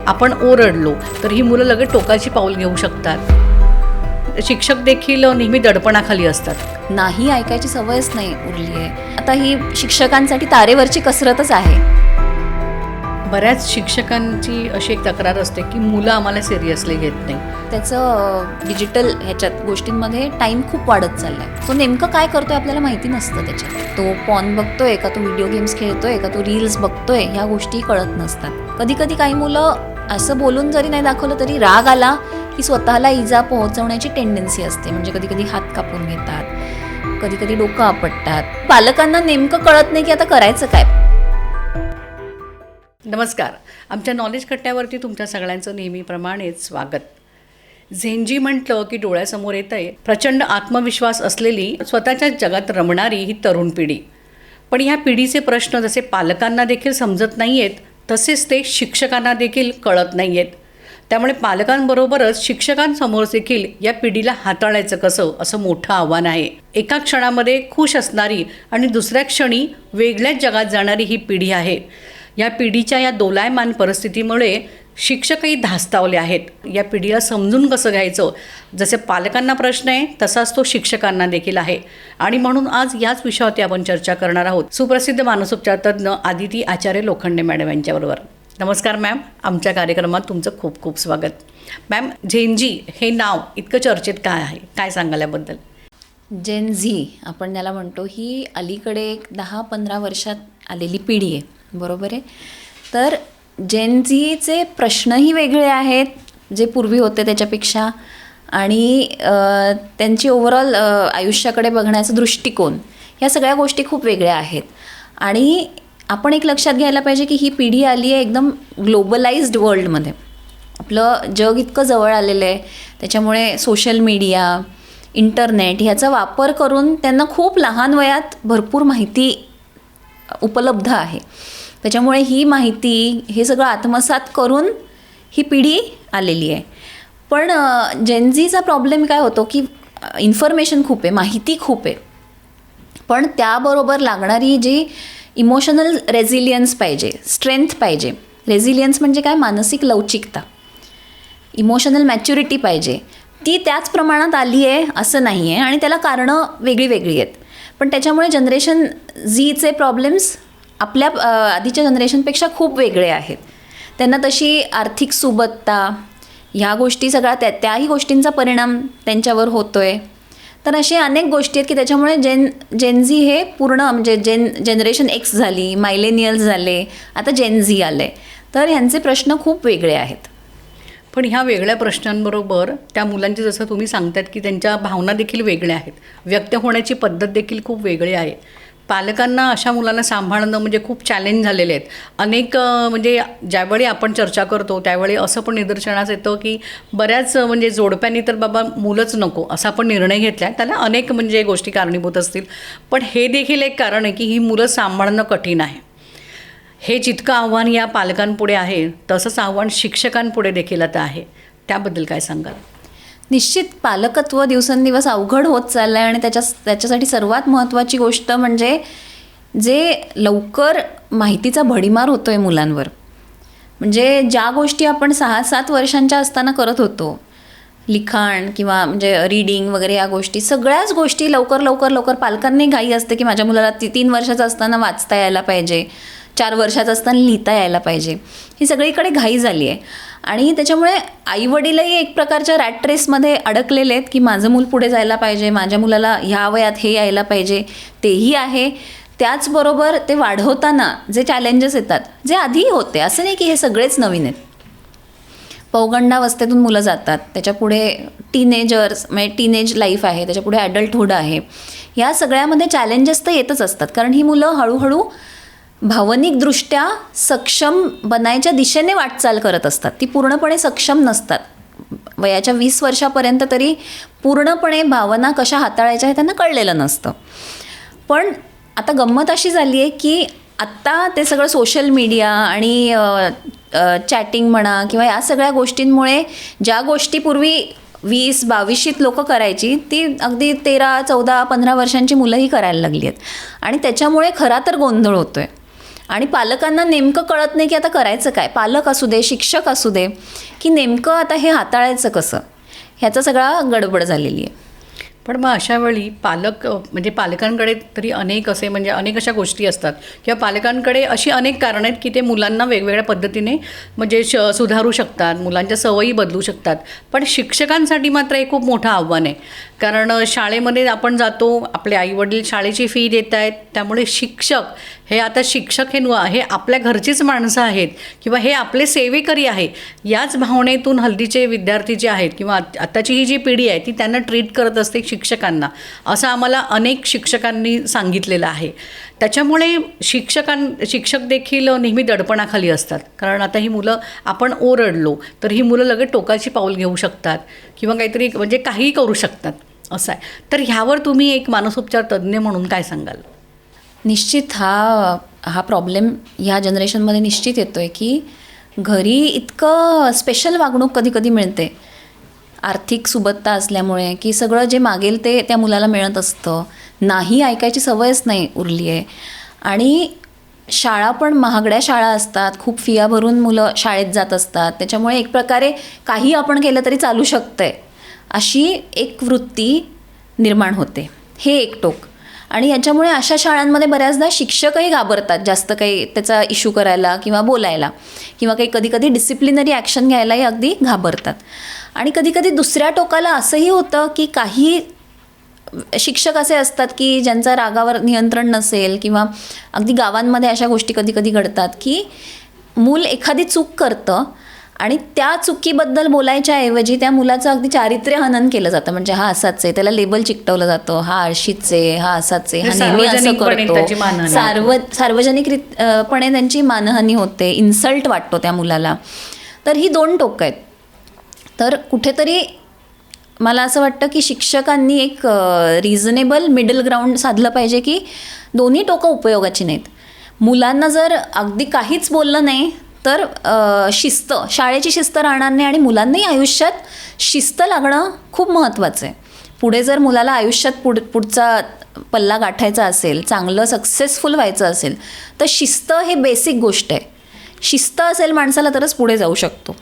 आपण ओरडलो तर ही मुलं लगेच टोकाची पाऊल घेऊ शकतात. शिक्षक देखील नेहमी दडपणाखाली असतात. नाही ऐकायची सवयच नाही उरली आहे. आता ही शिक्षकांसाठी तारेवरची कसरतच आहे. बऱ्याच शिक्षकांची अशी एक तक्रार असते की मुलं आम्हाला सिरियसली घेत नाही. त्याचं डिजिटल ह्याच्यात गोष्टींमध्ये टाईम खूप वाढत चालला आहे. तो नेमकं काय करतोय आपल्याला माहिती नसतं. त्याच्यात तो पॉर्न बघतोय का, तो व्हिडिओ गेम्स खेळतोय का, तो रील्स बघतोय, ह्या गोष्टी कळत नसतात. कधी कधी काही मुलं असं बोलून जरी नाही दाखवलं तरी राग आला की स्वतःला इजा पोहोचवण्याची टेंडन्सी असते. म्हणजे कधी कधी हात कापून घेतात, कधी कधी डोकं आपटतात. पालकांना नेमकं कळत नाही की आता करायचं काय. नमस्कार, आमच्या नॉलेज कट्ट्यावरती तुमच्या सगळ्यांचं नेहमीप्रमाणेच स्वागत. झेंजी म्हटलं की डोळ्यासमोर येत आहे प्रचंड आत्मविश्वास असलेली, स्वतःच्या जगात रमणारी ही तरुण पिढी. पण ह्या पिढीचे प्रश्न जसे पालकांना देखील समजत नाही आहेत तसेच ते शिक्षकांना देखील कळत नाही आहेत. त्यामुळे पालकांबरोबरच शिक्षकांसमोर देखील या पिढीला हाताळायचं कसं, असं मोठं आव्हान आहे. एका क्षणामध्ये खुश असणारी आणि दुसऱ्या क्षणी वेगळ्याच जगात जाणारी ही पिढी आहे. या पिढीच्या या दोलायमान परिस्थितीमुळे शिक्षकही धास्तावले आहेत. या पिढीला समजून कसं घ्यायचं, जसे पालकांना प्रश्न आहे तसाच तो शिक्षकांना देखील आहे. आणि म्हणून आज याच विषयावरती आपण चर्चा करणार आहोत सुप्रसिद्ध मानसोपचार तज्ज्ञ आदिती आचार्य लोखंडे मॅडम यांच्याबरोबर. नमस्कार मॅम, आमच्या कार्यक्रमात तुमचं खूप खूप स्वागत. मॅम, झेंजी हे नाव इतकं चर्चेत काय आहे, काय सांगाल याबद्दल? जेन झी आपण त्याला म्हणतो, ही अलीकडे एक 10-15 वर्षात आलेली पिढी आहे, बरोबर आहे. तर जेन झीचे प्रश्नही वेगळे आहेत जे पूर्वी होते त्याच्यापेक्षा, आणि त्यांची ओव्हरऑल आयुष्याकडे बघण्याचा दृष्टिकोन, ह्या सगळ्या गोष्टी खूप वेगळ्या आहेत. आणि आपण एक लक्षात घ्यायला पाहिजे की ही पिढी आली आहे एकदम ग्लोबलाइज्ड वर्ल्डमध्ये. आपलं जग इतकं जवळ आलेलं आहे, त्याच्यामुळे सोशल मीडिया, इंटरनेट ह्याचा वापर करून त्यांना खूप लहान वयात भरपूर माहिती उपलब्ध आहे. त्याच्यामुळे ही माहिती, हे सगळं आत्मसात करून ही पिढी आलेली आहे. पण जेनझीचा प्रॉब्लेम काय होतो की इन्फॉर्मेशन खूप आहे, माहिती खूप आहे, पण त्याबरोबर लागणारी जी इमोशनल रेझिलियन्स पाहिजे, स्ट्रेंथ पाहिजे. रेझिलियन्स म्हणजे काय? मानसिक लवचिकता, इमोशनल मॅच्युरिटी पाहिजे. ती त्याच प्रमाणात आली आहे असं नाही आहे, आणि त्याला कारणं वेगळी वेगळी आहेत. पण त्याच्यामुळे जनरेशन झीचे प्रॉब्लेम्स आपल्या आधीच्या जनरेशनपेक्षा खूप वेगळे आहेत. त्यांना तशी आर्थिक सुबत्ता, ह्या गोष्टी सगळ्या त्याही गोष्टींचा परिणाम त्यांच्यावर होतो आहे. तर असे अनेक गोष्टी आहेत की त्याच्यामुळे जेनझी हे पूर्ण म्हणजे जनरेशन एक्स झाली, मायलेनियल्स झाले, आता जेनझी आले. तर ह्यांचे प्रश्न खूप वेगळे आहेत. पण ह्या वेगळ्या प्रश्नांबरोबर त्या मुलांची, जसं तुम्ही सांगतात की त्यांच्या भावना देखील वेगळ्या आहेत, व्यक्त होण्याची पद्धत देखील खूप वेगळी आहे. पालकांना अशा मुलांना सांभाळणं म्हणजे खूप चॅलेंज झालेले आहेत. अनेक म्हणजे ज्यावेळी आपण चर्चा करतो त्यावेळी असं पण निदर्शनास येतं की बऱ्याच म्हणजे जोडप्यांनी तर बाबा मुलंच नको असा आपण निर्णय घेतला आहे. त्याला अनेक म्हणजे गोष्टी कारणीभूत असतील, पण हे देखील एक कारण आहे की ही मुलं सांभाळणं कठीण आहे. हे जितकं आव्हान या पालकांपुढे आहे तसंच आव्हान शिक्षकांपुढे देखील आता आहे. त्याबद्दल काय सांगाल? निश्चित पालकत्व दिवसेंदिवस अवघड होत चाललं आहे, आणि त्याच्यासाठी सर्वात महत्त्वाची गोष्ट म्हणजे जे लवकर माहितीचा भडीमार होतो आहे मुलांवर. म्हणजे ज्या गोष्टी आपण 6-7 वर्षांच्या असताना करत होतो, लिखाण किंवा म्हणजे रीडिंग वगैरे, या गोष्टी सगळ्याच गोष्टी लवकर लवकर लवकर पालकांनी घाई असते की माझ्या मुलाला 3 वर्षाचं असताना वाचता यायला पाहिजे, 4 वर्षाचं असताना लिहिता यायला पाहिजे. ही सगळीकडे घाई झाली आहे. आणि त्याच्यामुळे आईवडीलही एक प्रकारच्या रॅट रेसमध्ये अडकलेले आहेत की माझं मूल पुढे जायला पाहिजे, माझ्या मुलाला ह्या वयात हे यायला पाहिजे, तेही आहे. त्याचबरोबर ते वाढवताना जे चॅलेंजेस येतात, जे आधीही होते, असं नाही की हे सगळेच नवीन आहेत. पौगंडावस्थेतून मुलं जातात, त्याच्यापुढे टीनेजर्स म्हणजे टीनेज लाईफ आहे, त्याच्यापुढे ॲडल्टहूड आहे. या सगळ्यामध्ये चॅलेंजेस तर येतच असतात, कारण ही मुलं हळूहळू भावनिकदृष्ट्या सक्षम बनायच्या दिशेने वाटचाल करत असतात. ती पूर्णपणे सक्षम नसतात. वयाच्या 20 वर्षापर्यंत तरी पूर्णपणे भावना कशा हाताळायच्या हे त्यांना कळलेलं नसतं. पण आता गंमत अशी झाली आहे की आत्ता ते सगळं सोशल मीडिया आणि चॅटिंग म्हणा किंवा या सगळ्या गोष्टींमुळे ज्या गोष्टी पूर्वी 20-22 लोकं करायची, ती अगदी 13, 14, 15 वर्षांची मुलंही करायला लागली आहेत. आणि त्याच्यामुळे खरा तर गोंधळ होतो आहे. आणि पालकांना नेमकं कळत नाही की आता करायचं काय, पालक असू दे, शिक्षक असू दे, की नेमकं आता हे हाताळायचं कसं, ह्याचा सगळा गडबड झालेली आहे. पण मग अशा वेळी पालक म्हणजे पालकांकडे तरी अनेक अशा गोष्टी असतात किंवा पालकांकडे अशी अनेक कारणं आहेत की ते मुलांना वेगवेगळ्या पद्धतीने म्हणजे सुधारू शकतात, मुलांच्या सवयी बदलू शकतात. पण शिक्षकांसाठी मात्र हे खूप मोठं आव्हान आहे. कारण शाळेमध्ये आपण जातो, आपले आईवडील शाळेची फी देत आहेत, त्यामुळे शिक्षक हे आता शिक्षक हे आपल्या घरचीच माणसं आहेत किंवा हे आपले सेवेकरी आहे, याच भावनेतून हल्लीचे विद्यार्थी जे आहेत किंवा आताची ही जी पिढी आहे ती त्यांना ट्रीट करत असते शिक्षकांना, असं आम्हाला अनेक शिक्षकांनी सांगितलेलं आहे. त्याच्यामुळे शिक्षक देखील नेहमी दडपणाखाली असतात. कारण आता ही मुलं, आपण ओरडलो तर ही मुलं लगेच टोकाची पाऊल घेऊ शकतात किंवा काहीतरी म्हणजे काहीही करू शकतात, असं आहे. तर ह्यावर तुम्ही एक मानसोपचार तज्ज्ञ म्हणून काय सांगाल? निश्चित हा प्रॉब्लेम ह्या जनरेशनमध्ये निश्चित येतो आहे की घरी इतकं स्पेशल वागणूक कधी कधी मिळते आर्थिक सुबत्ता असल्यामुळे, की सगळं जे मागेल ते त्या मुलाला मिळत असतं, नाही ऐकायची सवयच नाही उरली आहे. आणि शाळा पण महागड्या शाळा असतात, खूप फिया भरून मुलं शाळेत जात असतात, त्याच्यामुळे एक प्रकारे काही आपण केलं तरी चालू शकतं आहे अशी एक वृत्ती निर्माण होते. हे एक टोक. आणि याच्यामुळे अशा शाळांमध्ये बऱ्याचदा शिक्षकही घाबरतात जास्त काही त्याचा इश्यू करायला किंवा बोलायला, किंवा काही कधी कधी डिसिप्लिनरी ॲक्शन घ्यायलाही अगदी घाबरतात. आणि कधी कधी दुसऱ्या टोकाला असंही होतं की काही शिक्षक असे असतात की ज्यांचा रागावर नियंत्रण नसेल, किंवा अगदी गावांमध्ये अशा गोष्टी कधी कधी घडतात की मूल एखादी चूक करतं आणि त्या चुकीबद्दल बोलायच्या ऐवजी त्या मुलाचं अगदी चारित्र्य हनन केलं जातं. म्हणजे हा असाच आहे, त्याला लेबल चिकटवलं जातं, हा आळशीच आहे, हा असाच आहे, हा नेहमी असं करतो, सार्वजनिकपणे त्यांची मानहानी होते, इन्सल्ट वाटतो त्या मुलाला. तर ही दोन टोकं आहेत. तर कुठेतरी मला असं वाटतं की शिक्षकांनी एक रिझनेबल मिडल ग्राउंड साधलं पाहिजे की दोन्ही टोकं उपयोगाची नाहीत. मुलांना जर अगदी काहीच बोललं नाही तर शाळेची शिस्त राहणार नाही, आणि मुलांनाही आयुष्यात शिस्त लागणं खूप महत्त्वाचं आहे. पुढे जर मुलाला आयुष्यात पुढचा पल्ला गाठायचा असेल, चांगलं सक्सेसफुल व्हायचं असेल, तर शिस्त हे बेसिक गोष्ट आहे. शिस्त असेल माणसाला तरच पुढे जाऊ शकतो.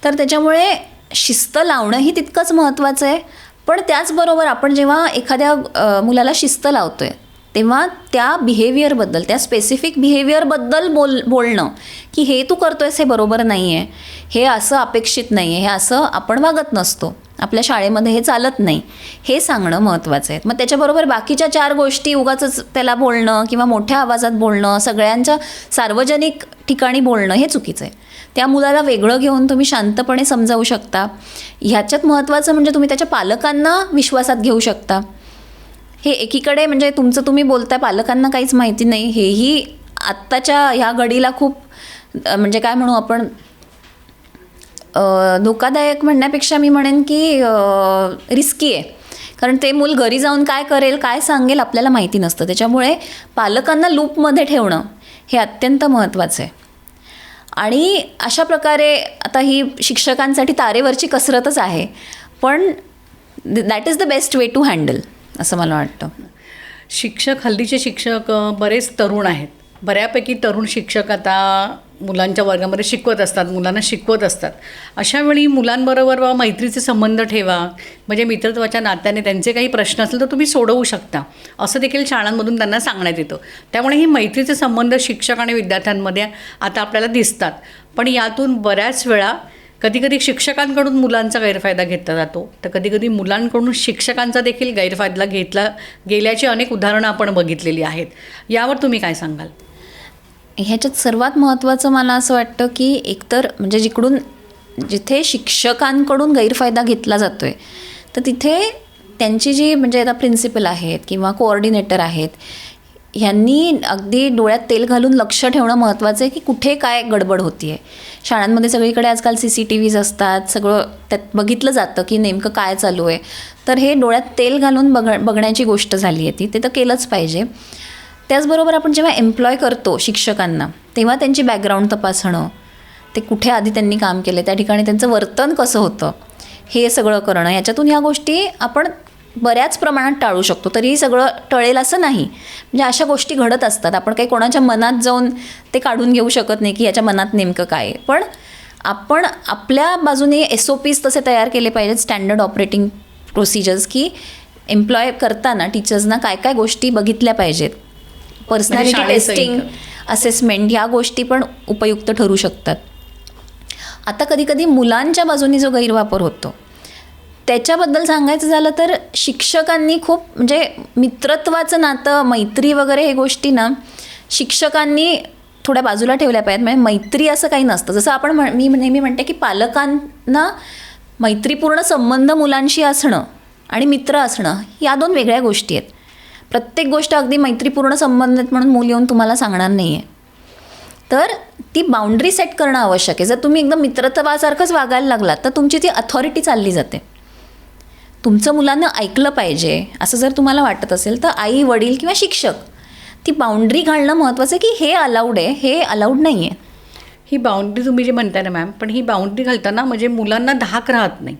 तर त्याच्यामुळे शिस्त लावणंही तितकंच महत्त्वाचं आहे. पण त्याचबरोबर आपण जेव्हा एखाद्या मुलाला शिस्त लावतो आहे तेव्हा त्या बिहेवियरबद्दल, त्या स्पेसिफिक बिहेवियरबद्दल बोलणं की हे तू करतोयस हे बरोबर नाही आहे, हे असं अपेक्षित नाही आहे, हे असं आपण वागत नसतो, आपल्या शाळेमध्ये हे चालत नाही, हे सांगणं महत्त्वाचं आहे. मग त्याच्याबरोबर बाकीच्या 4 गोष्टी उगाचच त्याला बोलणं किंवा मोठ्या आवाजात बोलणं, सगळ्यांच्या सार्वजनिक ठिकाणी बोलणं हे चुकीचं आहे. त्या मुलाला वेगळं घेऊन तुम्ही शांतपणे समजावू शकता. ह्याच्यात महत्त्वाचं म्हणजे तुम्ही त्याच्या पालकांना विश्वासात घेऊ शकता. हे एकीकडे म्हणजे तुमचं तुम्ही बोलताय, पालकांना काहीच माहिती नाही, हेही आत्ताच्या ह्या घडीला खूप म्हणजे काय म्हणू आपण, धोकादायक म्हणण्यापेक्षा मी म्हणेन की रिस्की आहे. कारण ते मूल घरी जाऊन काय करेल, काय सांगेल आपल्याला माहिती नसतं. त्याच्यामुळे पालकांना लूपमध्ये ठेवणं हे अत्यंत महत्त्वाचं आहे. आणि अशा प्रकारे आता ही शिक्षकांसाठी तारेवरची कसरतच आहे, पण that is the best way to handle असं मला वाटतं. हल्लीचे शिक्षक बरेच तरुण आहेत, बऱ्यापैकी तरुण शिक्षक आता मुलांच्या वर्गामध्ये शिकवत असतात, मुलांना शिकवत असतात. अशा वेळी मुलांबरोबर मैत्रीचे संबंध ठेवा, म्हणजे मित्रत्वाच्या नात्याने त्यांचे काही प्रश्न असतील तर तुम्ही सोडवू शकता, असं देखील शाळांमधून त्यांना सांगण्यात येतं. त्यामुळे ही मैत्रीचे संबंध शिक्षक आणि विद्यार्थ्यांमध्ये आता आपल्याला दिसतात. पण यातून बऱ्याच वेळा कधीकधी शिक्षकांकडून मुलांचा गैरफायदा घेतला जातो, तर कधीकधी मुलांकडून शिक्षकांचा देखील गैरफायदा घेतला गेल्याची अनेक उदाहरणं आपण बघितलेली आहेत. यावर तुम्ही काय सांगाल? ह्याच्यात सर्वात महत्त्वाचं मला असं वाटतं की एकतर म्हणजे जिथे शिक्षकांकडून गैरफायदा घेतला जातो आहे तर तिथे त्यांची जी म्हणजे आता प्रिन्सिपल आहेत किंवा कोऑर्डिनेटर आहेत, ह्यांनी अगदी डोळ्यात तेल घालून लक्ष ठेवणं महत्त्वाचं आहे की कुठे काय गडबड होती आहे. शाळांमध्ये सगळीकडे आजकाल CCTVs असतात, सगळं त्यात बघितलं जातं की नेमकं काय चालू आहे. तर हे डोळ्यात तेल घालून बघण्याची गोष्ट झाली आहे ते तर केलंच पाहिजे. त्याचबरोबर आपण जेव्हा एम्प्लॉय करतो शिक्षकांना तेव्हा त्यांची बॅकग्राऊंड तपासणं, ते कुठे आधी त्यांनी काम केलं, त्या ठिकाणी त्यांचं वर्तन कसं होतं, हे सगळं करणं, याच्यातून ह्या गोष्टी आपण बऱ्याच प्रमाणात टाळू शकतो. तरीही सगळं टळेल असं नाही. म्हणजे अशा गोष्टी घडत असतात. आपण काही कोणाच्या मनात जाऊन ते काढून घेऊ शकत नाही की याच्या मनात नेमकं काय आहे. पण आपण आपल्या बाजूने SOPs तसे तयार केले पाहिजेत, स्टँडर्ड ऑपरेटिंग प्रोसिजर्स, की एम्प्लॉय करताना टीचर्सना काय काय गोष्टी बघितल्या पाहिजेत. पर्सनॅलिटी टेस्टिंग, असेसमेंट ह्या गोष्टी पण उपयुक्त ठरू शकतात. आता कधीकधी मुलांच्या बाजूने जो गैरवापर होतो त्याच्याबद्दल सांगायचं झालं तर शिक्षकांनी खूप म्हणजे मित्रत्वाचं नातं, मैत्री वगैरे हे गोष्टी ना शिक्षकांनी थोड्या बाजूला ठेवल्या पाहिजेत. म्हणजे मैत्री असं काही नसतं. जसं आपण मी नेहमी म्हणते की पालकांना मैत्रीपूर्ण संबंध मुलांशी असणं आणि मित्र असणं या 2 वेगळ्या गोष्टी आहेत. प्रत्येक गोष्ट अगदी मैत्रीपूर्ण संबंध आहेत म्हणून मूल येऊन तुम्हाला सांगणार नाही आहे. तर ती बाउंड्री सेट करणं आवश्यक आहे. जर तुम्ही एकदम मित्रत्वासारखंच वागायला लागलात तर तुमची ती अथॉरिटी चालली जाते. तुमचं मुलांना ऐकलं पाहिजे असं जर तुम्हाला वाटत असेल तर आई वडील किंवा शिक्षक ती बाउंड्री घालणं महत्त्वाचं आहे की हे अलाउड आहे, हे अलाउड नाही आहे. ही बाउंड्री तुम्ही जे म्हणताय ना मॅम, पण ही बाउंड्री घालताना म्हणजे मुलांना धाक राहत नाही.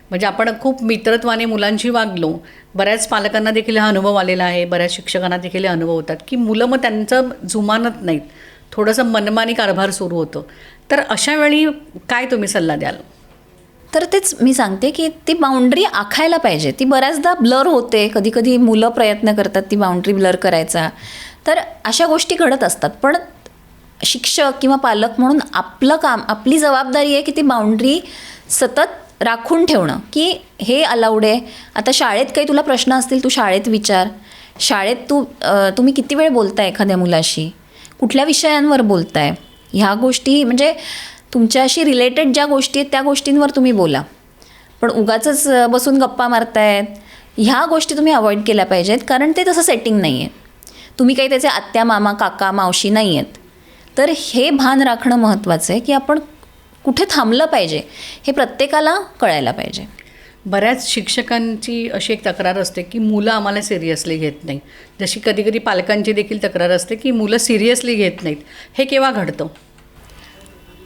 म्हणजे आपण खूप मित्रत्वाने मुलांशी वागलो. बऱ्याच पालकांना देखील हा अनुभव आलेला आहे, बऱ्याच शिक्षकांना देखील हे अनुभव होतात की मुलं मग त्यांचं जुमानत नाहीत, थोडंसं मनमानी कारभार सुरू होतं. तर अशा वेळी काय तुम्ही सल्ला द्याल? तर तेच मी सांगते की ती बाउंड्री आखायला पाहिजे. ती बऱ्याचदा ब्लर होते. कधीकधी मुलं प्रयत्न करतात ती बाउंड्री ब्लर करायचा. तर अशा गोष्टी घडत असतात. पण शिक्षक किंवा पालक म्हणून आपलं काम, आपली जबाबदारी आहे की ती बाउंड्री सतत राखून ठेवणं की हे अलाउड आहे. आता शाळेत काही तुला प्रश्न असतील तू शाळेत विचार. शाळेत तुम्ही किती वेळ बोलताय एखाद्या मुलाशी, कुठल्या विषयांवर बोलताय, ह्या गोष्टी म्हणजे तुमच्याशी रिलेटेड ज्या गोष्टी आहेत त्या गोष्टींवर तुम्ही बोला. पण उगाचच बसून गप्पा मारतायत ह्या गोष्टी तुम्ही अवॉइड केल्या पाहिजेत. कारण ते तसं सेटिंग नाही आहे. तुम्ही काही त्याचे आत्या मामा काका मावशी नाही आहेत. तर हे भान राखणं महत्त्वाचं आहे की आपण कुठे थांबलं पाहिजे हे प्रत्येकाला कळायला पाहिजे. बऱ्याच शिक्षकांची अशी एक तक्रार असते की मुलं आम्हाला सिरियसली घेत नाही. जशी कधीकधी पालकांची देखील तक्रार असते की मुलं सिरियसली घेत नाहीत. हे केव्हा घडतं?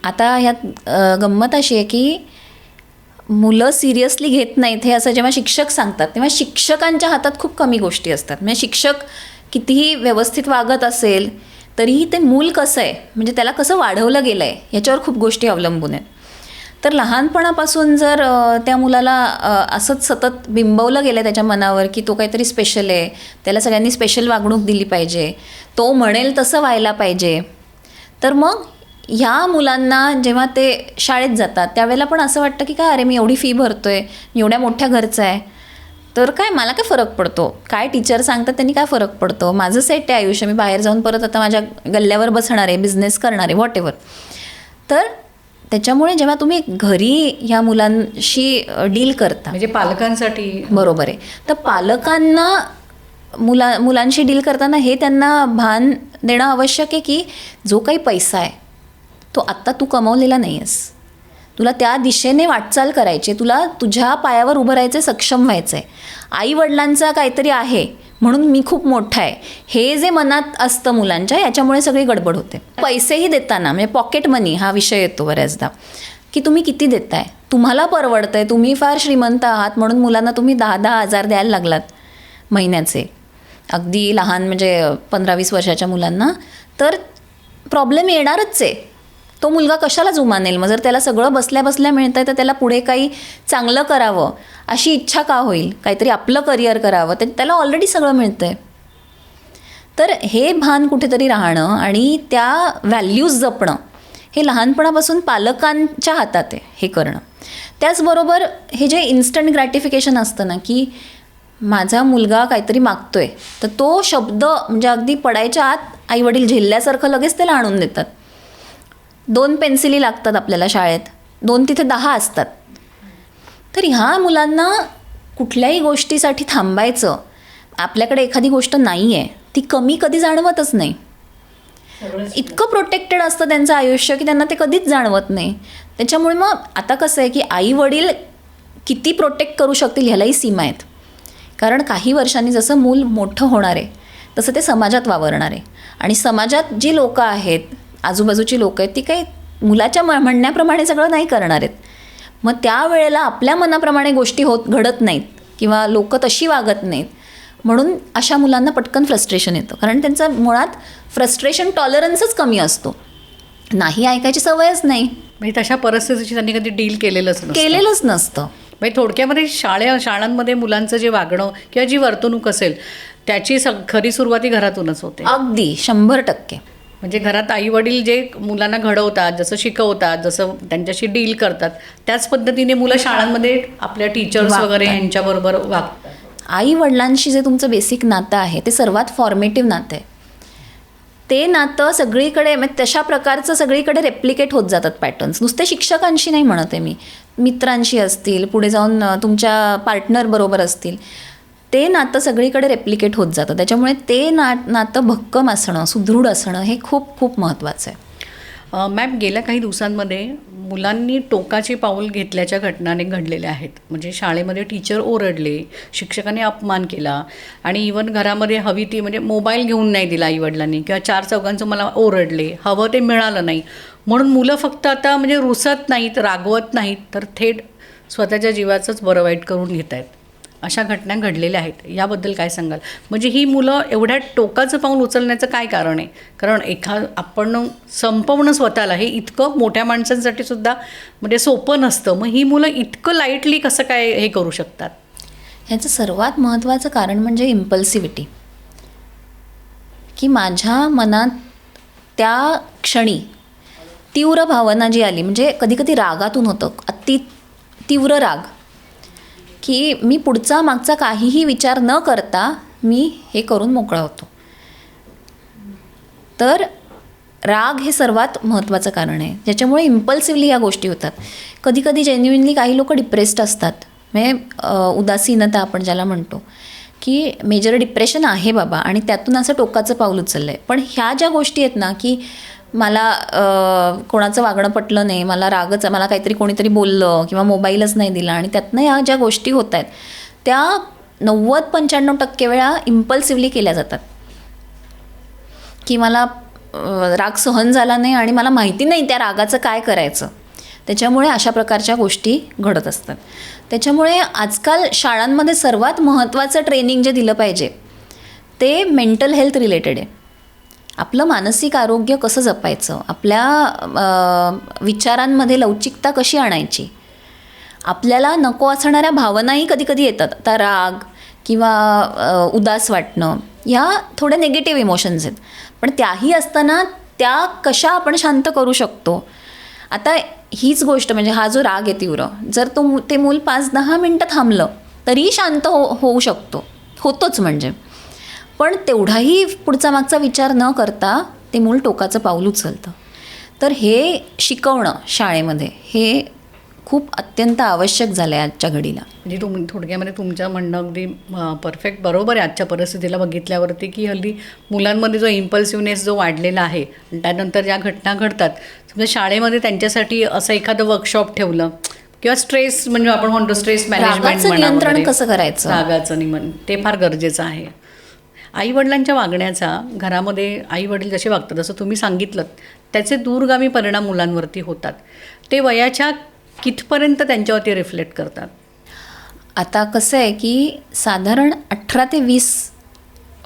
आता ह्यात गंमत अशी आहे की मुलं सिरियसली घेत नाहीत हे असं जेव्हा शिक्षक सांगतात तेव्हा शिक्षकांच्या हातात खूप कमी गोष्टी असतात. म्हणजे शिक्षक कितीही व्यवस्थित वागत असेल तरीही ते मूल कसं आहे, म्हणजे त्याला कसं वाढवलं गेलं आहे ह्याच्यावर खूप गोष्टी अवलंबून आहेत. तर लहानपणापासून जर त्या मुलाला असंच सतत बिंबवलं गेलं त्याच्या मनावर की तो काहीतरी स्पेशल आहे, त्याला सगळ्यांनी स्पेशल वागणूक दिली पाहिजे, तो म्हणेल तसं व्हायला पाहिजे, तर मग ह्या मुलांना जेव्हा ते शाळेत जातात त्यावेळेला पण असं वाटतं की काय, अरे मी एवढी फी भरतोय, मी एवढ्या मोठ्या घरचा आहे, तर काय मला काय फरक पडतो, काय टीचर सांगतात त्यांनी काय फरक पडतो, माझं सेट आहे आयुष्य, मी बाहेर जाऊन परत आता माझ्या गल्ल्यावर बसणार आहे, बिझनेस करणार आहे, व्हॉट एव्हर. तर त्याच्यामुळे जेव्हा तुम्ही घरी ह्या मुलांशी डील करता, म्हणजे पालकांसाठी बरोबर आहे, तर पालकांना मुलांशी डील करताना हे त्यांना भान देणं आवश्यक आहे की जो काही पैसा आहे तो आत्ता तू कमवलेला नाही आहेस, तुला त्या दिशेने वाटचाल करायची, तुला तुझ्या पायावर उभं राहायचं, सक्षम व्हायचं आहे. आईवडिलांचा काहीतरी आहे म्हणून मी खूप मोठा आहे हे जे मनात असतं मुलांच्या, याच्यामुळे सगळी गडबड होते. पैसेही देताना म्हणजे पॉकेट मनी हा विषय येतो बऱ्याचदा की तुम्ही किती देताय, तुम्हाला परवडतं आहे, तुम्ही फार श्रीमंत आहात म्हणून मुलांना तुम्ही 10-10 हजार द्यायला लागलात महिन्याचे, अगदी लहान म्हणजे 15-20 वर्षाच्या मुलांना, तर प्रॉब्लेम येणारच आहे. तो मुलगा कशाला जुमानेल? मग जर त्याला सगळं बसल्या बसल्या मिळतं आहे तर त्याला पुढे काही चांगलं करावं अशी इच्छा का होईल, काहीतरी आपलं करिअर करावं, तर त्याला ऑलरेडी सगळं मिळतं आहे. तर हे भान कुठेतरी राहणं आणि त्या व्हॅल्यूज जपणं हे लहानपणापासून पालकांच्या हातात आहे हे करणं. त्याचबरोबर हे जे इन्स्टंट ग्रॅटिफिकेशन असतं ना की माझा मुलगा काहीतरी मागतोय तर तो शब्द म्हणजे अगदी पडायच्या आत आईवडील झेलल्यासारखं लगेच त्याला आणून देतात. 2 पेन्सिली लागतात आपल्याला शाळेत, 2 तिथे 10 असतात. तर ह्या मुलांना कुठल्याही गोष्टीसाठी थांबायचं, आपल्याकडे एखादी गोष्ट नाही आहे ती कमी कधी जाणवतच नाही. इतकं प्रोटेक्टेड असतं त्यांचं आयुष्य की त्यांना ते कधीच जाणवत नाही. त्याच्यामुळे मग आता कसं आहे की आई वडील किती प्रोटेक्ट करू शकतील ह्यालाही सीमा आहेत. कारण काही वर्षांनी जसं मूल मोठं होणार आहे तसं ते समाजात वावरणार आहे आणि समाजात जी लोकं आहेत, आजूबाजूची लोकं आहेत, ती काही मुलाच्या म्हणण्याप्रमाणे सगळं नाही करणार आहेत. मग त्यावेळेला आपल्या मनाप्रमाणे गोष्टी घडत नाहीत किंवा लोक तशी वागत नाहीत, म्हणून अशा मुलांना पटकन फ्रस्ट्रेशन येतं. कारण त्यांचा मुळात फ्रस्ट्रेशन टॉलरन्सच कमी असतो, नाही ऐकायची सवयच नाही, म्हणजे तशा परिस्थितीशी त्यांनी कधी डील केलेलंच नसतं. म्हणजे थोडक्यामध्ये शाळांमध्ये मुलांचं जे वागणं किंवा जी वर्तणूक असेल त्याची खरी सुरुवाती घरातूनच होते. अगदी 100%. म्हणजे घरात आई वडील जे मुलांना घडवतात, जसं शिकवतात, जसं त्यांच्याशी डील करतात, त्याच पद्धतीने मुलं शाळांमध्ये आपल्या टीचर्स वगैरे यांच्याबरोबर वागतात. आई वडिलांशी जे तुमचं बेसिक नातं आहे ते सर्वात फॉर्मेटिव्ह नातं आहे. ते नातं सगळीकडे म्हणजे तशा प्रकारचं सगळीकडे रेप्लिकेट होत जातात पॅटर्न्स. नुसते शिक्षकांशी नाही म्हणत आहे मी, मित्रांशी असतील, पुढे जाऊन तुमच्या पार्टनरबरोबर असतील, ते नातं सगळीकडे रेप्लिकेट होत जातं. त्याच्यामुळे ते नातं भक्कम असणं, सुदृढ असणं हे खूप खूप महत्त्वाचं आहे. मॅम, गेल्या काही दिवसांमध्ये मुलांनी टोकाचे पाऊल घेतल्याच्या घटनाने घडलेल्या आहेत. म्हणजे शाळेमध्ये टीचर ओरडले, शिक्षकाने अपमान केला आणि इवन घरामध्ये हवी ती म्हणजे मोबाईल घेऊन नाही दिला आईवडिलांनी, किंवा 4 चौघांचं मला ओरडले, हवं ते मिळालं नाही, म्हणून मुलं फक्त आता म्हणजे रुसत नाहीत, रागवत नाहीत, तर थेट स्वतःच्या जीवाचंच बरं वाईट करून घेत आहेत. अशा घटना घडलेल्या आहेत. याबद्दल काय सांगाल? म्हणजे ही मुलं एवढ्या टोकाचं पाऊल उचलण्याचं काय कारण आहे? कारण आपण संपवणं स्वतःला हे इतकं मोठ्या माणसांसाठी सुद्धा म्हणजे सोपं नसतं. मग ही मुलं इतकं लाईटली कसं काय हे करू शकतात? ह्याचं सर्वात महत्त्वाचं कारण म्हणजे इम्पल्सिव्हिटी. की माझ्या मनात त्या क्षणी तीव्र भावना जी आली, म्हणजे कधीकधी रागातून होतं, अति तीव्र राग, की मी पुढचा मागचा काहीही विचार न करता मी हे करून मोकळा होतो. तर राग हे सर्वात महत्त्वाचं कारण आहे, ज्याच्यामुळे इम्पल्सिव्हली या गोष्टी होतात. कधीकधी जेन्युइनली काही लोक डिप्रेस्ड असतात, म्हणजे उदासीनता आपण ज्याला म्हणतो, की मेजर डिप्रेशन आहे बाबा आणि त्यातून असं टोकाचं पाऊल उचललं आहे. पण ह्या ज्या गोष्टी आहेत ना, की मला कोणाचं वागणं पटलं नाही, मला रागच, मला काहीतरी कोणीतरी बोललं किंवा मोबाईलच नाही दिला, आणि त्यातनं ह्या ज्या गोष्टी होत आहेत त्या 90-95% वेळा इम्पल्सिव्हली केल्या जातात. की मला राग सहन झाला नाही आणि मला माहिती नाही त्या रागाचं काय करायचं, त्याच्यामुळे अशा प्रकारच्या गोष्टी घडत असतात. त्याच्यामुळे आजकाल शाळांमध्ये सर्वात महत्त्वाचं ट्रेनिंग जे दिलं पाहिजे ते मेंटल हेल्थ रिलेटेड आहे. आपलं मानसिक आरोग्य कसं जपायचं, आपल्या विचारांमध्ये लवचिकता कशी आणायची, आपल्याला नको असणाऱ्या भावनाही कधीकधी येतात. आता राग किंवा उदास वाटणं ह्या थोड्या निगेटिव्ह इमोशन्स आहेत, पण त्याही असताना त्या कशा आपण शांत करू शकतो. आता हीच गोष्ट म्हणजे हा जो राग आहे तीव्र, जर ते मूल 5-10 मिनटं थांबलं तरी शांत होऊ शकतो, होतोच म्हणजे. पण तेवढाही पुढचा मागचा विचार न करता ते मूल टोकाचं पाऊल उचलतं. तर हे शिकवणं शाळेमध्ये हे खूप अत्यंत आवश्यक झालं आहे आजच्या घडीला. म्हणजे थोडक्यामध्ये तुमचं म्हणणं अगदी परफेक्ट बरोबर आहे आजच्या परिस्थितीला बघितल्यावरती, की हल्ली मुलांमध्ये जो इम्पल्सिव्हनेस जो वाढलेला आहे आणि त्यानंतर ज्या घटना घडतात, समजा शाळेमध्ये त्यांच्यासाठी असं एखादं वर्कशॉप ठेवलं किंवा स्ट्रेस म्हणजे आपण म्हणतो स्ट्रेस मॅनेजमेंट, नियंत्रण कसं करायचं, रागाचं नियमन, ते फार गरजेचं आहे. आईवडिलांच्या वागण्याचा घरामध्ये आईवडील जसे वागतात जसं तुम्ही सांगितलं त्याचे दूरगामी परिणाम मुलांवरती होतात. ते वयाच्या कितपर्यंत त्यांच्यावरती रिफ्लेक्ट करतात? आता कसं आहे की साधारण 18 ते 20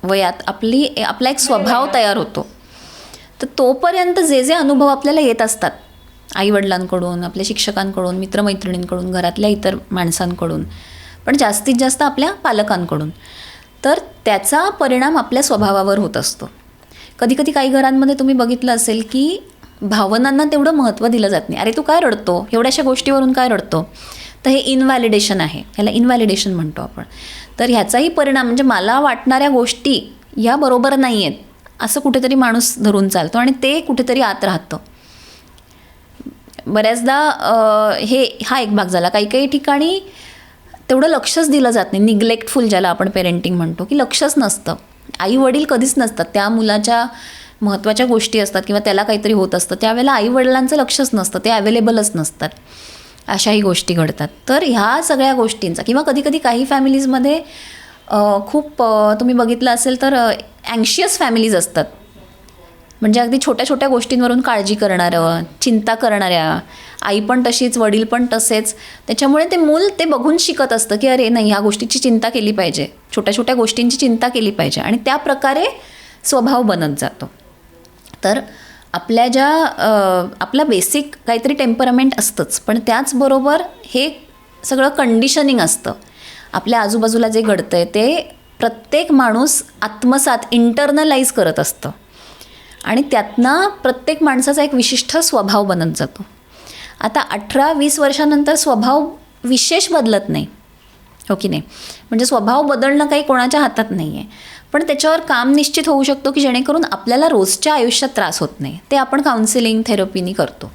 वयात आपला एक स्वभाव तयार होतो. तर तोपर्यंत जे जे अनुभव आपल्याला येत असतात आईवडिलांकडून, आपल्या शिक्षकांकडून, मित्रमैत्रिणींकडून, घरातल्या इतर माणसांकडून, पण जास्तीत जास्त आपल्या पालकांकडून, तर त्याचा परिणाम आपल्या स्वभावावर होत असतो. कधीकधी काही घरांमध्ये तुम्ही बघितलं असेल की भावनांना तेवढं महत्त्व दिलं जात नाही. अरे तू काय रडतो, एवढ्याशा गोष्टीवरून काय रडतो? तर हे इनव्हॅलिडेशन आहे, ह्याला इनव्हॅलिडेशन म्हणतो आपण. तर ह्याचाही परिणाम म्हणजे मला वाटणाऱ्या गोष्टी ह्या बरोबर नाही आहेत असं कुठेतरी माणूस धरून चालतो आणि ते कुठेतरी आत राहतं. बऱ्याचदा हा एक भाग झाला. काही काही ठिकाणी तेवढं लक्षच दिलं जात नाही, निग्लेक्टफुल ज्याला आपण पेरेंटिंग म्हणतो, की लक्षच नसतं. आई वडील कधीच नसतात, त्या मुलाच्या महत्त्वाच्या गोष्टी असतात किंवा त्याला काहीतरी होत असतं त्यावेळेला आईवडिलांचं लक्षच नसतं, ते अवेलेबलच नसतात. अशाही गोष्टी घडतात. तर ह्या सगळ्या गोष्टींचा किंवा कधीकधी काही फॅमिलीजमध्ये खूप तुम्ही बघितलं असेल तर अँशियस फॅमिलीज असतात. म्हणजे अगदी छोट्या छोट्या गोष्टींवरून काळजी करणारं, चिंता करणाऱ्या, आई पण तशीच, वडील पण तसेच. त्याच्यामुळे ते मूल ते बघून शिकत असतं की अरे नाही, ह्या गोष्टीची चिंता केली पाहिजे, छोट्या छोट्या गोष्टींची चिंता केली पाहिजे, आणि त्या प्रकारे स्वभाव बनत जातो. तर आपल्या ज्या आपलं बेसिक काहीतरी टेम्परमेंट असतंच, पण त्याचबरोबर हे सगळं कंडिशनिंग असतं. आपल्या आजूबाजूला जे घडतं आहे ते प्रत्येक माणूस आत्मसात, इंटरनलाइज करत असतं, आणि त्यातनं प्रत्येक माणसाचा एक विशिष्ट स्वभाव बनत जातो. आता 18-20 वर्षानंतर स्वभाव विशेष बदलत नाही, हो की नाही? म्हणजे स्वभाव बदलणं काही कोणाच्या हातात नाही आहे, पण त्याच्यावर काम निश्चित होऊ शकतो की जेणेकरून आपल्याला रोजच्या आयुष्यात त्रास होत नाही. ते आपण काउन्सिलिंग, थेरपीनी करतो.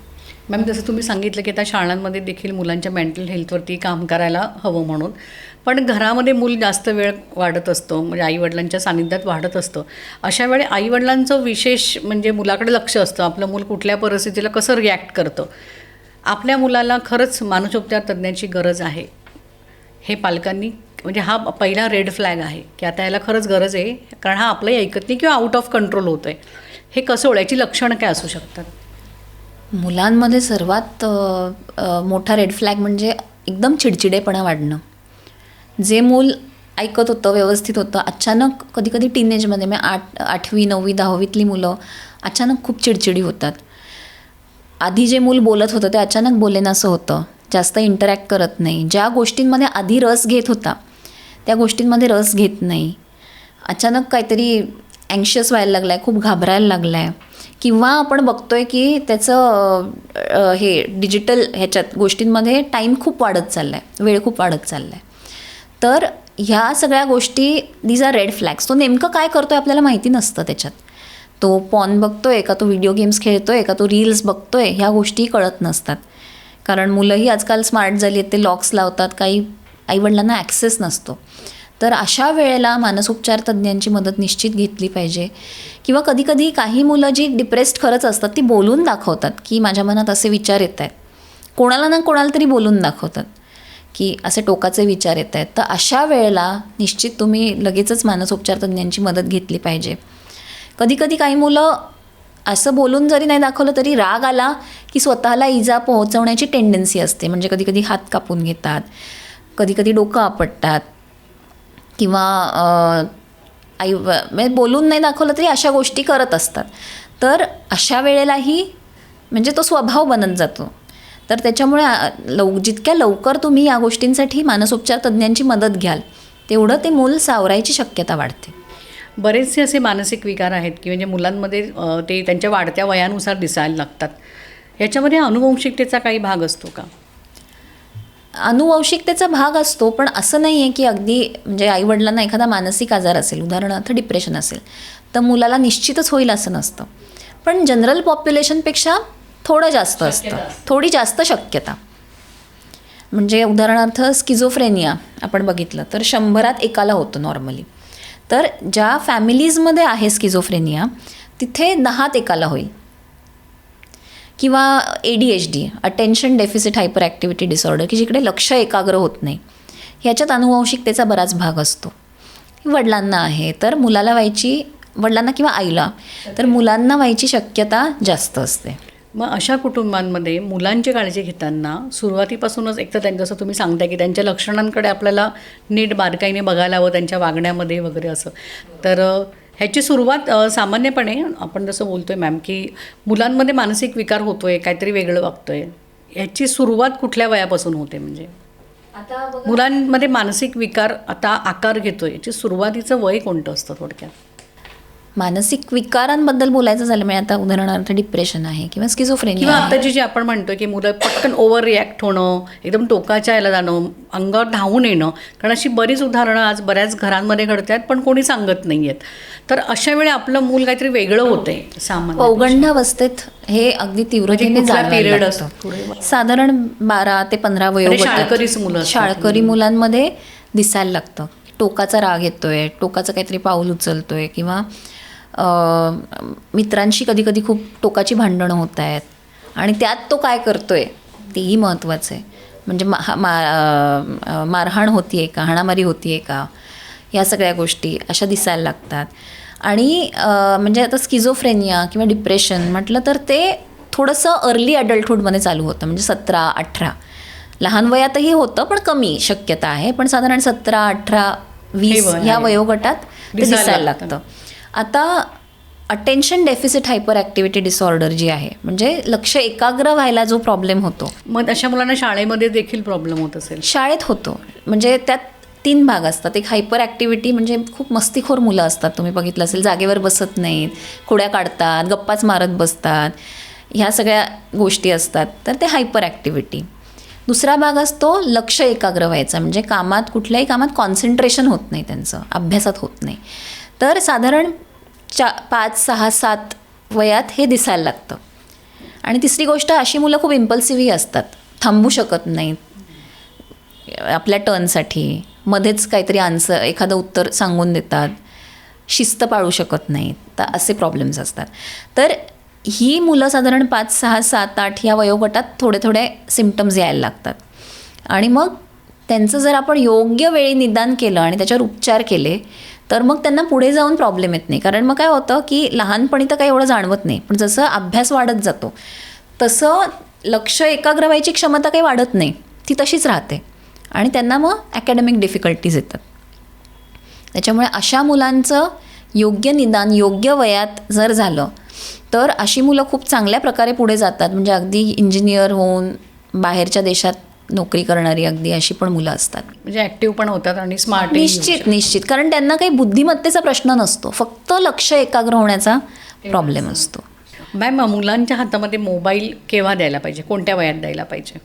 मॅम, जसं तुम्ही सांगितलं की आता शाळांमध्ये देखील मुलांच्या मेंटल हेल्थवरती काम करायला हवं म्हणून, पण घरामध्ये मूल जास्त वेळ वाढत असतो, म्हणजे आईवडिलांच्या सानिध्यात वाढत असतं. अशा वेळी आईवडिलांचं विशेष म्हणजे मुलाकडे लक्ष असतं, आपलं मूल कुठल्या परिस्थितीला कसं रिॲक्ट करतं. आपल्या मुलाला खरंच मानसोपचार तज्ज्ञाची गरज आहे, हे पालकांनी, म्हणजे हा पहिला रेड फ्लॅग आहे की आता याला खरंच गरज आहे, कारण हा आपलंही ऐकत नाही किंवा आउट ऑफ कंट्रोल होतं आहे. हे कसं ओळखायची लक्षणं काय असू शकतात? मुलांमध्ये सर्वात मोठा रेड फ्लॅग म्हणजे एकदम चिडचिडेपणा वाढणं. जे मूल ऐकत होतं, व्यवस्थित होतं, अचानक कधी कधी टीनेजमध्ये, मी 8वी 9वी 10वीतली मुलं अचानक खूप चिडचिडी होतात. आधी जे मूल बोलत होतं ते अचानक बोलेनासं होतं, जास्त इंटरॅक्ट करत नाही. ज्या गोष्टींमध्ये आधी रस घेत होता त्या गोष्टींमध्ये रस घेत नाही. अचानक काहीतरी अँक्शियस व्हायला लागला आहे, खूप घाबरायला लागला आहे, किंवा आपण बघतो आहे की त्याचं हे डिजिटल ह्याच्यात गोष्टींमध्ये टाईम खूप वाढत चालला आहे, वेळ खूप वाढत चालला आहे. तर ह्या सगळ्या गोष्टी, दीज आर रेड फ्लॅग्स. तो नेमकं काय करतो आहे आपल्याला माहिती नसतं त्याच्यात. तो पॉर्न बघतो आहे का, तो व्हिडिओ गेम्स खेळतो आहे का, तो रील्स बघतो आहे, ह्या गोष्टी कळत नसतात. कारण मुलंही आजकाल स्मार्ट झाली आहेत, ते लॉक्स लावतात, काही आईवडिलांना ॲक्सेस नसतो. तर अशा वेळेला मानसोपचार तज्ज्ञांची मदत निश्चित घेतली पाहिजे. किंवा कधीकधी काही मुलं जी डिप्रेस्ड खरंच असतात ती बोलून दाखवतात की माझ्या मनात असे विचार येत आहेत, कोणाला ना कोणाला तरी बोलून दाखवतात की असे टोकाचे विचार येत आहेत. तर अशा वेळेला निश्चित तुम्ही लगेचच मानसोपचार तज्ज्ञांची मदत घेतली पाहिजे. कधीकधी काही मुलं असं बोलून जरी नाही दाखवलं तरी राग आला की स्वतःला इजा पोहोचवण्याची टेंडन्सी असते. म्हणजे कधीकधी हात कापून घेतात, कधीकधी डोकं आपटतात, किंवा म्हणजे बोलून नाही दाखवलं तरी अशा गोष्टी करत असतात. तर अशा वेळेलाही म्हणजे तो स्वभाव बनत जातो. तर त्याच्यामुळे जितक्या लवकर तुम्ही या गोष्टींसाठी मानसोपचार तज्ज्ञांची मदत घ्याल तेवढं ते मूल सावरायची शक्यता वाढते. बरेचसे असे मानसिक विकार आहेत की म्हणजे मुलांमध्ये ते त्यांच्या वाढत्या वयानुसार दिसायला लागतात. याच्यामध्ये अनुवंशिकतेचा काही भाग असतो का? अनुवंशिकतेचा भाग असतो, पण असं नाही आहे की अगदी म्हणजे आईवडिलांना एखादा मानसिक आजार असेल, उदाहरणार्थ डिप्रेशन असेल, तर मुलाला निश्चितच होईल असं नसतं. पण जनरल पॉप्युलेशनपेक्षा थोडं जास्त असतं, थोडी जास्त शक्यता. म्हणजे उदाहरणार्थ स्किझोफ्रेनिया आपण बघितलं तर 100त एकाला होतं नॉर्मली. तर ज्या फॅमिलीजमध्ये आहे स्किझोफ्रेनिया तिथे 10त एकाला होईल. किंवा ADHD, attention deficit hyperactivity disorder, की जिकडे लक्ष एकाग्र होत नाही, ह्याच्यात अनुवंशिकतेचा बराच भाग असतो. वडिलांना आहे तर मुलाला व्हायची, वडिलांना किंवा आईला तर मुलांना व्हायची शक्यता जास्त असते. मग अशा कुटुंबांमध्ये मुलांची काळजी घेताना सुरुवातीपासूनच एक तर जसं तुम्ही सांगताय की त्यांच्या लक्षणांकडे आपल्याला नीट बारकाईने बघायला हवं, त्यांच्या वागण्यामध्ये वगैरे असं. तर ह्याची सुरुवात सामान्यपणे आपण जसं बोलतो आहे मॅम की मुलांमध्ये मानसिक विकार होतो आहे, काहीतरी वेगळं वागतो आहे, ह्याची सुरुवात कुठल्या वयापासून होते? म्हणजे आता मुलांमध्ये मानसिक विकार आता आकार घेतो आहे, याची सुरुवातीचं वय कोणतं असतं थोडक्यात? मानसिक विकारांबद्दल बोलायचं झालं म्हणजे आता उदाहरणार्थ डिप्रेशन आहे किंवा स्किझोफ्रेनिया किंवा आताची जी आपण म्हणतो की मुलं पटकन ओव्हर रिॲक्ट होणं, एकदम टोकाच्या याला जाणं, अंगावर धावून येणं, कारण अशी बरीच उदाहरणं आज बऱ्याच घरांमध्ये घडतात पण कोणी सांगत नाही आहेत. तर अशा वेळी आपलं मूल काहीतरी वेगळं होतंय सामान्य. पौगंडावस्थेत हे अगदी तीव्रतेने पिरियड जाणवायला असतो. साधारण 12 ते 15 शाळकरीच मुलं असतात. शाळकरी मुलांमध्ये दिसायला लागतं. टोकाचा राग येतोय, टोकाचं काहीतरी पाऊल उचलतोय, किंवा मित्रांशी कधी कधी खूप टोकाची भांडणं होत आहेत आणि त्यात तो काय करतोय तेही महत्त्वाचं आहे. म्हणजे मारहाण होती आहे का, हाणामारी होती आहे का, ह्या सगळ्या गोष्टी अशा दिसायला लागतात. आणि म्हणजे आता स्किझोफ्रेनिया किंवा डिप्रेशन म्हटलं तर ते थोडंसं अर्ली ॲडल्टहूडमध्ये चालू होतं, म्हणजे 17-18. लहान वयातही होतं पण कमी शक्यता आहे, पण साधारण 17-18-20 हे वय ह्या आहे. वयोगटात ते दिसायला लागतं. आता attention deficit hyperactivity disorder जी आहे, म्हणजे लक्ष एकाग्र व्हायला जो प्रॉब्लेम होतो, मग अशा मुलांना शाळेमध्ये देखील प्रॉब्लेम होत असेल. शाळेत होतो. म्हणजे त्यात 3 भाग असतात. एक हायपर ॲक्टिव्हिटी, म्हणजे खूप मस्तीखोर मुलं असतात, तुम्ही बघितलं असेल, जागेवर बसत नाहीत, खोड्या काढतात, गप्पाच मारत बसतात, ह्या सगळ्या गोष्टी असतात, तर ते हायपर ॲक्टिव्हिटी. दुसरा भाग असतो लक्ष एकाग्र व्हायचा, म्हणजे कुठल्याही कामात कॉन्सन्ट्रेशन होत नाही, त्यांचं अभ्यासात होत नाही. तर साधारण 5, 6, 7 वयात हे दिसायला लागतं. आणि तिसरी गोष्ट, अशी मुलं खूप इम्पल्सिव्हही असतात, थांबू शकत नाहीत आपल्या टर्नसाठी, मध्येच काहीतरी एखादं उत्तर सांगून देतात, शिस्त पाळू शकत नाहीत, तर असे प्रॉब्लेम्स असतात. तर ही मुलं साधारण 5, 6, 7, 8 या वयोगटात थोडे थोडे सिम्पटम्स यायला लागतात. आणि मग त्यांचं जर आपण योग्य वेळी निदान केलं आणि त्याच्यावर उपचार केले तर मग त्यांना पुढे जाऊन प्रॉब्लेम येत नाही. कारण मग काय होतं की लहानपणी तर काही एवढं जाणवत नाही, पण जसं अभ्यास वाढत जातो तसं लक्ष एकाग्र व्हायची क्षमता काही वाढत नाही, ती तशीच राहते आणि त्यांना मग ॲकॅडमिक डिफिकल्टीज येतात. त्याच्यामुळे अशा मुलांचं योग्य निदान योग्य वयात जर झालं तर अशी मुलं खूप चांगल्या प्रकारे पुढे जातात. म्हणजे अगदी इंजिनियर होऊन बाहेरच्या देशात नोकरी करणारी अगदी अशी पण मुलं असतात. म्हणजे ॲक्टिव्ह पण होतात आणि स्मार्ट. निश्चित, कारण त्यांना काही बुद्धिमत्तेचा प्रश्न नसतो, फक्त लक्ष एकाग्र होण्याचा प्रॉब्लेम असतो. मॅम, मुलांच्या हातामध्ये मोबाईल केव्हा द्यायला पाहिजे, कोणत्या वयात द्यायला पाहिजे?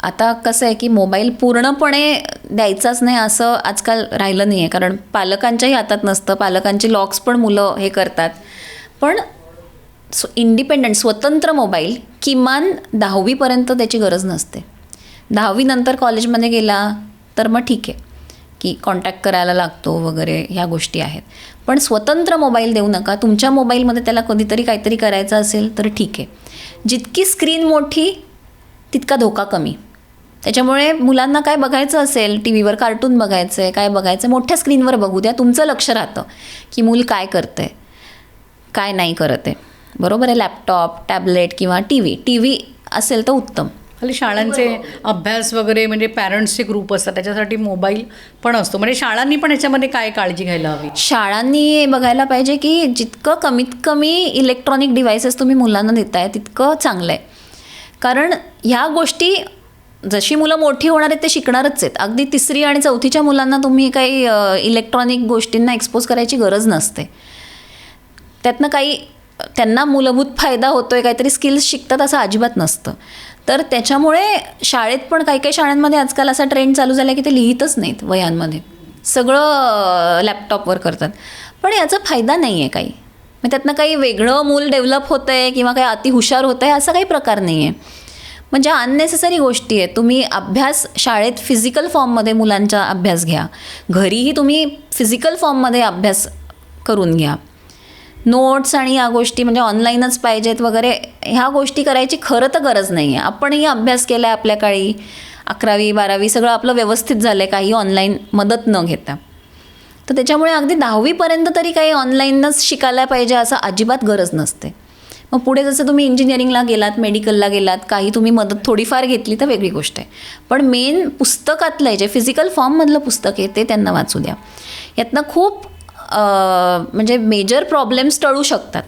आता कसं आहे की मोबाईल पूर्णपणे द्यायचाच नाही असं आजकाल राहिलं नाही आहे, कारण पालकांच्याही हातात नसतं, पालकांची लॉक्स पण मुलं हे करतात. पण इंडिपेंडंट स्वतंत्र मोबाईल किमान 10वीपर्यंत त्याची गरज नसते. 10वी नंतर कॉलेजमध्ये गेला तर मग ठीक आहे की कॉन्टॅक्ट करायला लागतो वगैरे, ह्या गोष्टी आहेत. पण स्वतंत्र मोबाईल देऊ नका. तुमच्या मोबाईलमध्ये त्याला कधीतरी काहीतरी करायचं असेल तर ठीक आहे. जितकी स्क्रीन मोठी तितका धोका कमी. त्याच्यामुळे मुलांना काय बघायचं असेल, टी व्हीवर कार्टून बघायचं आहे, काय बघायचं, मोठ्या स्क्रीनवर बघू द्या. तुमचं लक्ष राहतं की मूल काय करतं आहे, काय नाही करत आहे. बरोबर आहे. लॅपटॉप, टॅबलेट किंवा टी व्ही असेल तर उत्तम. खाली शाळांचे अभ्यास वगैरे, म्हणजे पॅरेंट्सचे ग्रुप असतात, त्याच्यासाठी मोबाईल पण असतो. म्हणजे शाळांनी पण ह्याच्यामध्ये काय काळजी घ्यायला हवी? शाळांनी बघायला पाहिजे की जितकं कमीत कमी इलेक्ट्रॉनिक डिव्हायसेस तुम्ही मुलांना देताय तितकं चांगलं आहे. कारण ह्या गोष्टी जशी मुलं मोठी होणार आहेत ते शिकणारच आहेत. अगदी 3री आणि 4थीच्या मुलांना तुम्ही काही इलेक्ट्रॉनिक गोष्टींना एक्सपोज करायची गरज नसते. त्यातनं काही त्यांना मूलभूत फायदा होतो आहे, काहीतरी स्किल्स शिकतात असं अजिबात नसतं. तर त्याच्यामुळे शाळेत पण काही काही शाळांमध्ये आजकाल असा ट्रेंड चालू झाला आहे की ते लिहितच नाहीत वह्यांमध्ये, सगळं लॅपटॉपवर करतात. पण याचा फायदा नाही आहे काही. मग त्यातनं काही वेगळं मूल डेव्हलप होतं आहे किंवा काही अतिहुशार होतं आहे असा काही प्रकार नाही आहे. म्हणजे अननेसेसरी गोष्टी आहेत. तुम्ही अभ्यास शाळेत फिजिकल फॉर्ममध्ये मुलांचा अभ्यास घ्या, घरीही तुम्ही फिजिकल फॉर्ममध्ये अभ्यास करून घ्या. नोट्स आणि या गोष्टी म्हणजे ऑनलाईनच पाहिजेत वगैरे ह्या गोष्टी करायची खरं तर गरज नाही आहे. आपणही अभ्यास केला आहे आपल्या काळी, 11वी 12वी सगळं आपलं व्यवस्थित झालं आहे, काही ऑनलाईन मदत न घेता. तर त्याच्यामुळे अगदी 10वीपर्यंत तरी काही ऑनलाईनच शिकायला पाहिजे असं अजिबात गरज नसते. मग पुढे जसं तुम्ही इंजिनिअरिंगला गेलात, मेडिकलला गेलात, काही तुम्ही मदत थोडीफार घेतली तर वेगळी गोष्ट आहे. पण मेन पुस्तकातलं जे फिजिकल फॉर्ममधलं पुस्तक आहे ते त्यांना वाचू द्या. यातनं खूप म्हणजे मेजर प्रॉब्लेम्स टळू शकतात.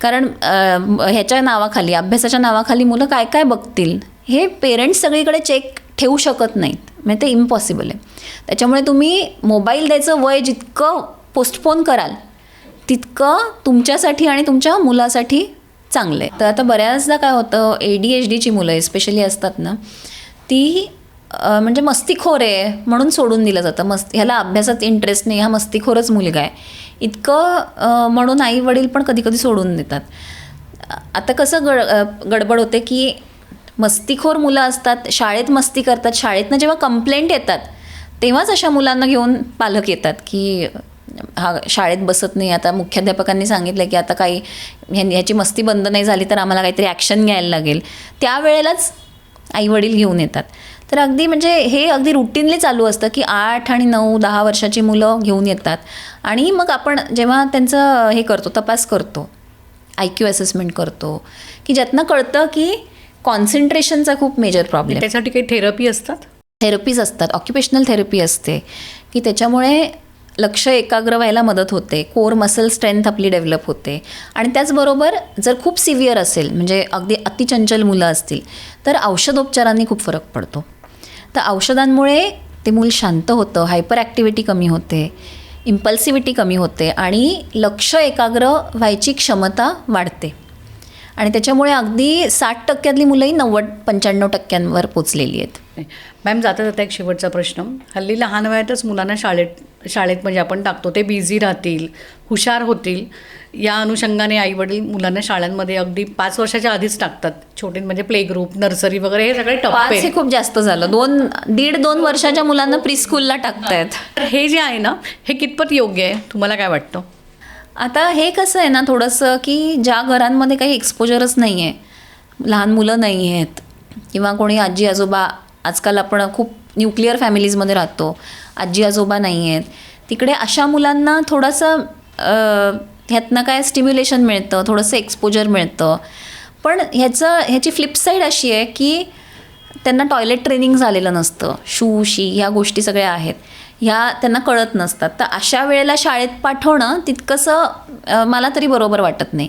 कारण ह्याच्या नावाखाली, अभ्यासाच्या नावाखाली मुलं काय काय बघतील हे पेरेंट्स सगळीकडे चेक ठेवू शकत नाहीत. म्हणजे ते इम्पॉसिबल आहे. त्याच्यामुळे तुम्ही मोबाईल द्यायचं वय जितकं पोस्टपोन कराल तितकं तुमच्यासाठी आणि तुमच्या मुलासाठी चांगलं आहे. तर आता बऱ्याचदा काय होतं, ADHDची मुलं एस्पेशली असतात ना, ती म्हणजे मस्तीखोर आहे म्हणून सोडून दिलं जातं. ह्याला अभ्यासात इंटरेस्ट नाही, हा मस्तीखोरच मुलगा आहे इतकं म्हणून आई वडील पण कधी कधी सोडून देतात. आता कसं गडबड होते की मस्तीखोर मुलं असतात, शाळेत मस्ती करतात, शाळेतनं जेव्हा कंप्लेंट येतात तेव्हाच अशा मुलांना घेऊन पालक येतात की हा शाळेत बसत नाही, आता मुख्याध्यापकांनी सांगितलं की आता काही ह्याची मस्ती बंद नाही झाली तर आम्हाला काहीतरी ॲक्शन घ्यायला लागेल. त्यावेळेलाच आईवडील घेऊन येतात. तर अगदी म्हणजे हे अगदी रुटीनली चालू असतं की 8 आणि 9, 10 वर्षाची मुलं घेऊन येतात आणि मग आपण जेव्हा त्यांचं हे करतो, तपास करतो, IQ असेसमेंट करतो, की ज्यातनं कळतं की कॉन्सन्ट्रेशनचा खूप मेजर प्रॉब्लेम. त्यासाठी काही थेरपी असतात? थेरपीज असतात, ऑक्युपेशनल थेरपी असते की त्याच्यामुळे लक्ष एकाग्र व्हायला मदत होते, कोर मसल स्ट्रेंथ आपली डेव्हलप होते. आणि त्याचबरोबर जर खूप सिव्हिअर असेल, म्हणजे अगदी अतिचंचल मुलं असतील, तर औषधोपचारांनी खूप फरक पडतो. तर औषधांमुळे ते मूल शांत होतं, हायपर ॲक्टिव्हिटी कमी होते, इम्पल्सिव्हिटी कमी होते आणि लक्ष एकाग्र व्हायची क्षमता वाढते. आणि त्याच्यामुळे अगदी 60% मुलंही 90-95% पोचलेली आहेत. मॅम, जाता जाता एक शेवटचा प्रश्न. हल्ली लहान वयातच मुलांना शाळेत म्हणजे आपण टाकतो, ते बिझी राहतील, हुशार होतील, या अनुषंगाने आईवडील मुलांना शाळांमध्ये अगदी 5 वर्षाच्या आधीच टाकतात. छोटे म्हणजे प्ले ग्रुप, नर्सरी वगैरे हे सगळे 5 टप्पे. हे खूप जास्त झालं. 1.5-2 वर्षाच्या मुलांना प्री-स्कूलला टाकतायत. तर हे जे आहे ना, हे कितपत योग्य आहे, तुम्हाला काय वाटतं? आता हे कसं आहे ना, थोडंसं की ज्या घरांमध्ये काही एक्सपोजरच नाही आहे, लहान मुलं नाही आहेत किंवा कोणी आजी आजोबा, आजकाल आपण खूप न्यूक्लिअर फॅमिलीजमध्ये राहतो, आजी आजोबा नाही आहेत, तिकडे अशा मुलांना थोडंसं ह्यातनं काय स्टिम्युलेशन मिळतं, थोडंसं एक्सपोजर मिळतं. पण ह्याची फ्लिपसाईड अशी आहे की त्यांना टॉयलेट ट्रेनिंग झालेलं नसतं, शी ह्या गोष्टी सगळ्या आहेत, ह्या त्यांना कळत नसतात. तर अशा वेळेला शाळेत पाठवणं तितकंसं मला तरी बरोबर वाटत नाही.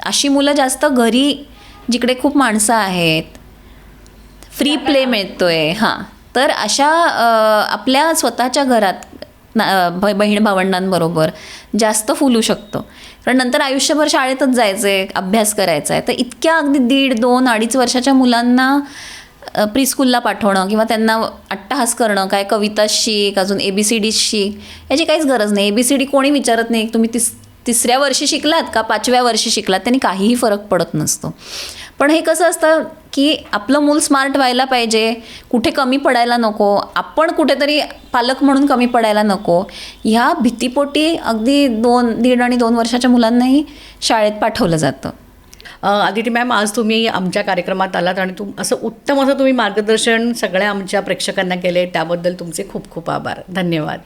अशी मुलं जास्त घरी, जिकडे खूप माणसं आहेत, फ्री प्ले मिळतोय, हां, तर अशा आपल्या स्वतःच्या घरात बहीण भावंडांबरोबर जास्त फुलू शकतो. कारण नंतर आयुष्यभर शाळेतच जायचं आहे, अभ्यास करायचा आहे. तर इतक्या अगदी 1.5, 2, 2.5 वर्षाच्या मुलांना प्रीस्कूलला पाठवणं किंवा त्यांना अट्टहास करणं, काय कविता शिक, अजून ABCD शिक, याची काहीच गरज नाही. ABCD कोणी विचारत नाही, तुम्ही तिसऱ्या वर्षी शिकलात का 5व्या वर्षी शिकलात, त्यांनी काहीही फरक पडत नसतो. पण हे कसं असतं की आपलं मूल स्मार्ट व्हायला पाहिजे, कुठे कमी पडायला नको, आपण कुठेतरी पालक म्हणून कमी पडायला नको, ह्या भीतीपोटी अगदी 1.5 आणि 2 वर्षाच्या मुलांनाही शाळेत पाठवलं जातं. आदिती मॅम, आज तुम्ही आमच्या कार्यक्रमात आलात आणि असं उत्तम असं तुम्ही मार्गदर्शन सगळ्या आमच्या प्रेक्षकांना केले, त्याबद्दल तुमचे खूप खूप आभार. धन्यवाद.